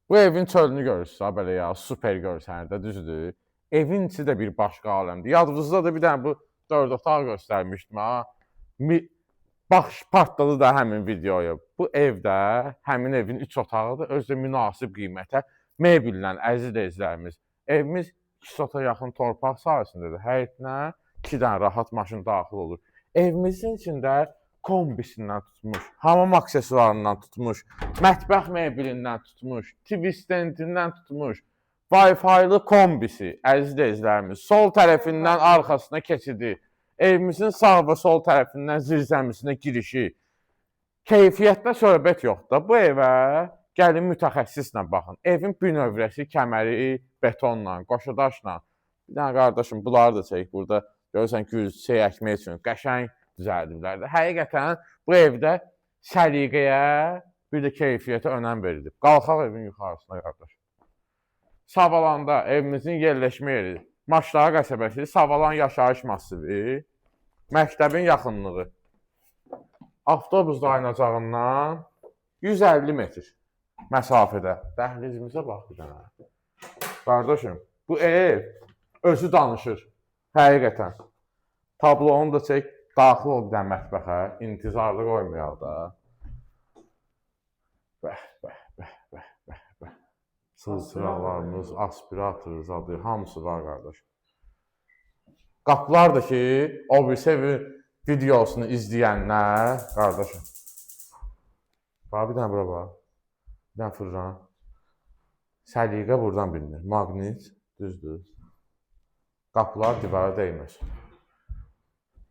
Bu evin çölünü görürsünüz ha belə ya, super görsən də, düzdür. Evin içi də bir başqa aləmdir. Yadınızda da bir dənə bu 4 otaq göstərmişdim ha. Bax partladı da həmin videoya. Bu evdə həmin evin 3 otağıdır, özü də münasib qiymətə mebellə əziz izlərimiz. Evimiz 2 sota yaxın torpaq sahəsindədir. Həyətinə 2 dənə rahat maşın daxil olur. Evimizin içində kombisindən tutmuş, hamam aksesuarından tutmuş, mətbəx mebelindən tutmuş, TV stendindən tutmuş, Wi-Fi-lı kombisi, əziz izlərimiz. Sol tərəfindən arxasına keçidi, evimizin sağ və sol tərəfindən zirzəmisinə girişi. Keyfiyyətdə söhbət yoxdur. Bu evə gəlin mütəxəssislə baxın. Evin bünövrəsi, kəməri betonla, qoşudaşla. Bir dənə qardaşım, bunları da çək burada. Görürsən gül çiçək əkmək üçün qəşəng düzəldiblər də. Həqiqətən bu evdə səliqəyə, bir də keyfiyyətə önəm verilib. Qalxaq evin yuxarısına qardaş. Savalanda evimizin yerləşmə yeri, Maçları qəsəbəsi, Savalan yaşayış massivi, məktəbin yaxınlığı. Avtobus dayanacağından 150 metr məsafədə. Dəhlizimizə bax bir dənə. Qardaşım, bu ev özü danışır. Həqiqətən. Tablonu da çək, daxil ol bir dənə mətbəxə, intizarda qoymayaq da. Bəh, bəh, bəh, bəh, bəh, bəh. Sığ-sığalarımız, aspirator, zadı, hamısı var qardaş. Qapılar da ki, o birisi evin videosunu izləyənlər, qardaşım. Bax, bir dənə bura bax. Bir dənə fırlan. Səliqə buradan bilinir. Maqnit, düzdür. Qapılar divara dəyməz.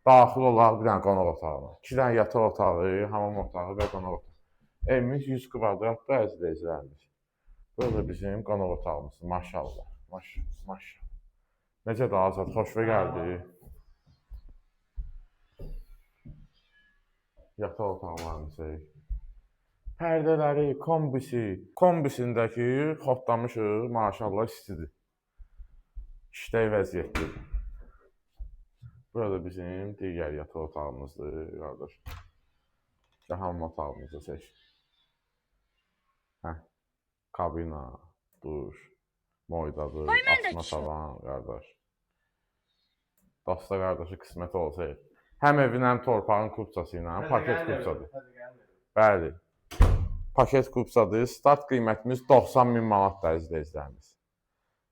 Daxil olaq bir dənə qonaq otağına. 2 dənə yataq otağı, hamam otağı və qonaq otağı. Evimiz 100 kvadratdır, əziz izləyicilərimiz. Burada bizim qonaq otağımız. Maşallah. Maşallah. Necə də azad, xoşuna gəldi. Yataq otaqlarımızı. Pərdələri, kombisindəki xotlamışıq, maşallah istidir. İşlək vəziyyətlidir. Burada bizim digər yataq otağımızdır, qardaş. Hamam otağımızı seç. Kabina, duş, moydadır, asma tavan, qardaş. Dosta qardaşı qismət olsa, həm evin, həm torpağın kupçası ilə, paket kupçadır. Bəli. Paket kupçadır. Start qiymətimiz 90.000 manatdır, əziz izləyicilərimiz.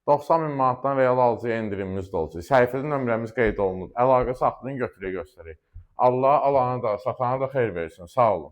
90.000 manatdan real alıcıya endirimimiz də olacaq. Səhifədə nömrəmiz qeyd olunur. Əlaqə saxlayın, götürə göstərək. Allah alana da, satana da xeyir versin. Sağ olun.